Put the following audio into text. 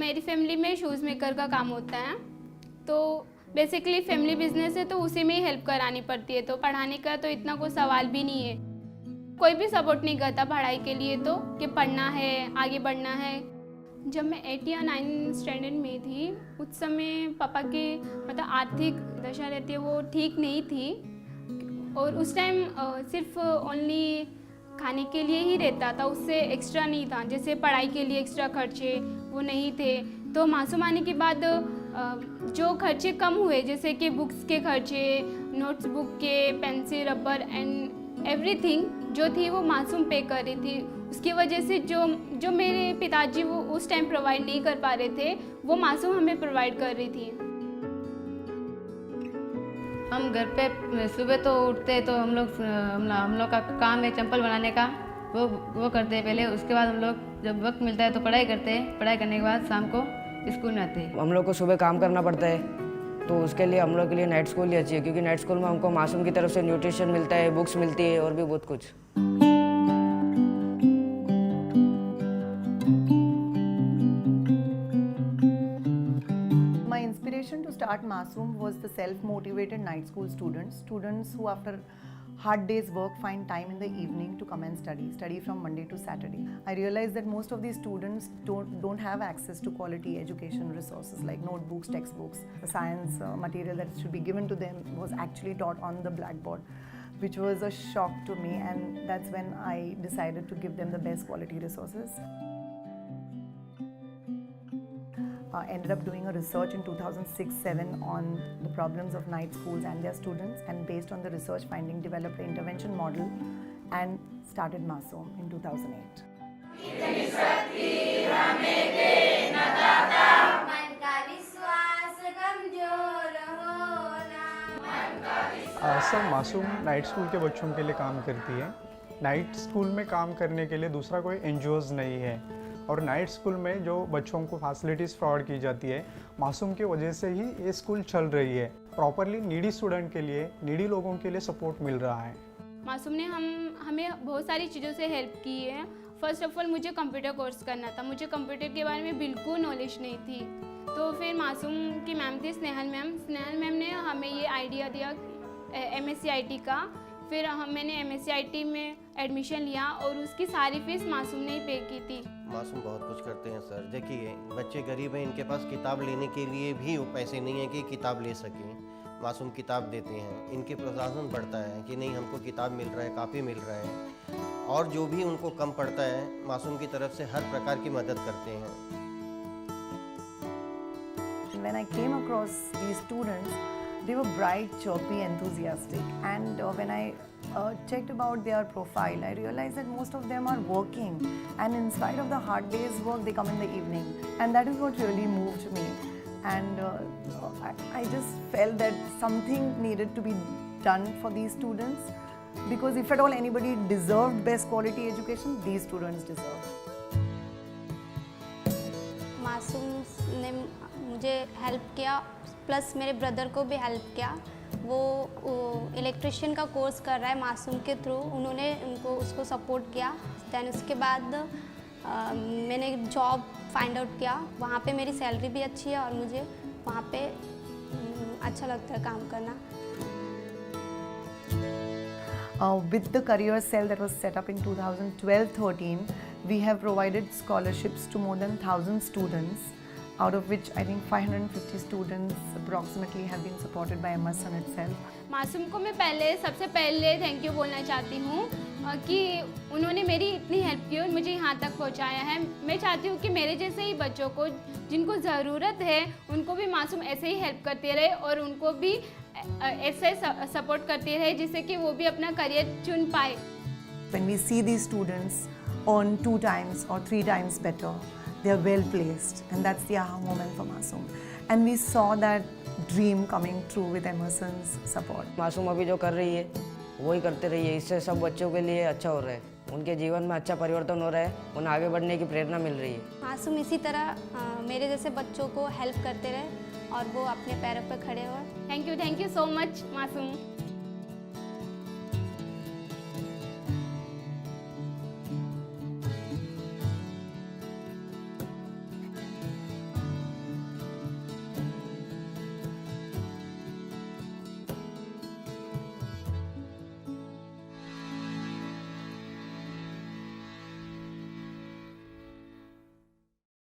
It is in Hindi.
मेरी फैमिली में शूज़ मेकर का काम होता है, तो बेसिकली फैमिली बिजनेस है, तो उसी में ही हेल्प करानी पड़ती है। तो पढ़ाने का तो इतना कोई सवाल भी नहीं है, कोई भी सपोर्ट नहीं करता पढ़ाई के लिए, तो कि पढ़ना है, आगे बढ़ना है। जब मैं 8 या 9 स्टैंडर्ड में थी, उस समय पापा की मतलब आर्थिक दशा रहती है वो ठीक नहीं थी, और उस टाइम सिर्फ ओनली खाने के लिए ही रहता था, उससे एक्स्ट्रा नहीं था। जैसे पढ़ाई के लिए एक्स्ट्रा खर्चे वो नहीं थे। तो मासूम आने के बाद जो खर्चे कम हुए, जैसे कि बुक्स के खर्चे, नोट्स बुक के, पेंसिल, रबर एंड एवरीथिंग जो थी वो मासूम पे कर रही थी। उसकी वजह से जो मेरे पिताजी वो उस टाइम प्रोवाइड नहीं कर पा रहे थे, वो मासूम हमें प्रोवाइड कर रही थी। हम घर पे सुबह तो उठते तो हम लोग का काम है चंपल बनाने का, वो करते हैं पहले। उसके बाद हम लोग जब वक्त मिलता है तो पढ़ाई करते हैं। पढ़ाई करने के बाद शाम को स्कूल में आते हैं। हम लोग को सुबह काम करना पड़ता है, तो उसके लिए हम लोग के लिए नाइट स्कूल ही अच्छी है, क्योंकि नाइट स्कूल में हमको मासूम की तरफ से न्यूट्रिशन मिलता है, बुक्स मिलती है और भी बहुत कुछ। My inspiration to start Masoom was the self-motivated night school students who after hard day's work find time in the evening to come and study from Monday to Saturday. I realized that most of these students don't have access to quality education resources like notebooks, textbooks. The science material that should be given to them was actually taught on the blackboard, which was a shock to me, and that's when I decided to give them the best quality resources. Ended up doing a research in 2006-07 on the problems of night schools and their students, and based on the research finding developed an intervention model and started Masoom in 2008. Sir मासूम नाइट स्कूल के बच्चों के लिए काम करती है। नाइट स्कूल में काम करने के लिए दूसरा कोई एनजीओज़ नहीं है, और नाइट स्कूल में जो बच्चों को फैसिलिटीज़ प्रोवाइड की जाती है, मासूम की वजह से ही ये स्कूल चल रही है। प्रॉपरली नीडी स्टूडेंट के लिए, नीडी लोगों के लिए सपोर्ट मिल रहा है। मासूम ने हमें बहुत सारी चीज़ों से हेल्प की है। फर्स्ट ऑफ ऑल मुझे कंप्यूटर कोर्स करना था, मुझे कंप्यूटर के बारे में बिल्कुल नॉलेज नहीं थी। तो फिर मासूम की मैम थी स्नेहल मैम ने हमें ये आइडिया दिया MSc IT का। फिर मैंने MSc IT में एडमिशन लिया और उसकी सारी फीस मासूम ने ही पे की थी। मासूम बहुत कुछ करते हैं सर। देखिए बच्चे गरीब हैं, इनके पास किताब लेने के लिए भी पैसे नहीं है कि किताब ले सकें। मासूम किताब देते हैं, इनके प्रशासन बढ़ता है कि नहीं हमको किताब मिल रहा है, कापी मिल रहा है, और जो भी उनको कम पड़ता है मासूम की तरफ से हर प्रकार की मदद करते हैं। When I came across these students, they were bright, chirpy, enthusiastic, and when I checked about their profile, I realized that most of them are working, and in spite of the hard day's work, they come in the evening, and that is what really moved me. And I just felt that something needed to be done for these students, because if at all anybody deserved best quality education, these students deserve. मासूम ने मुझे हेल्प किया, प्लस मेरे ब्रदर को भी हेल्प किया। वो इलेक्ट्रिशियन का कोर्स कर रहा है मासूम के थ्रू, उन्होंने उसको सपोर्ट किया। दैन उसके बाद मैंने जॉब फाइंड आउट किया, वहाँ पे मेरी सैलरी भी अच्छी है और मुझे वहाँ पे अच्छा लगता है काम करना। With the career cell that was set up in 2012-13, we have provided scholarships to more than 1,000 students, out of which I think 550 students approximately have been supported by Emerson itself. मासूम को मैं सबसे पहले थैंक यू बोलना चाहती हूँ कि उन्होंने मेरी इतनी हेल्प की और मुझे यहाँ तक पहुँचाया है। मैं चाहती हूँ कि मेरे जैसे ही बच्चों को जिनको ज़रूरत है उनको भी मासूम ऐसे ही हेल्प करते रहे और उनको भी ऐसे सपोर्ट करते रहे, जिससे कि वो भी अपना करियर चुन पाए। When we see these students earn 2 times or 3 times better, they are well placed, and that's the aha moment for Masoom. And we saw that dream coming true with Emerson's support. मासूम अभी जो कर रही है वही करते रहिए, इससे सब बच्चों के लिए अच्छा हो रहा है, उनके जीवन में अच्छा परिवर्तन हो रहा है, उन्हें आगे बढ़ने की प्रेरणा मिल रही है। मासूम इसी तरह मेरे जैसे बच्चों को हेल्प करते रहे और वो अपने पैरों पर खड़े हो। थैंक यू सो मच मासूम।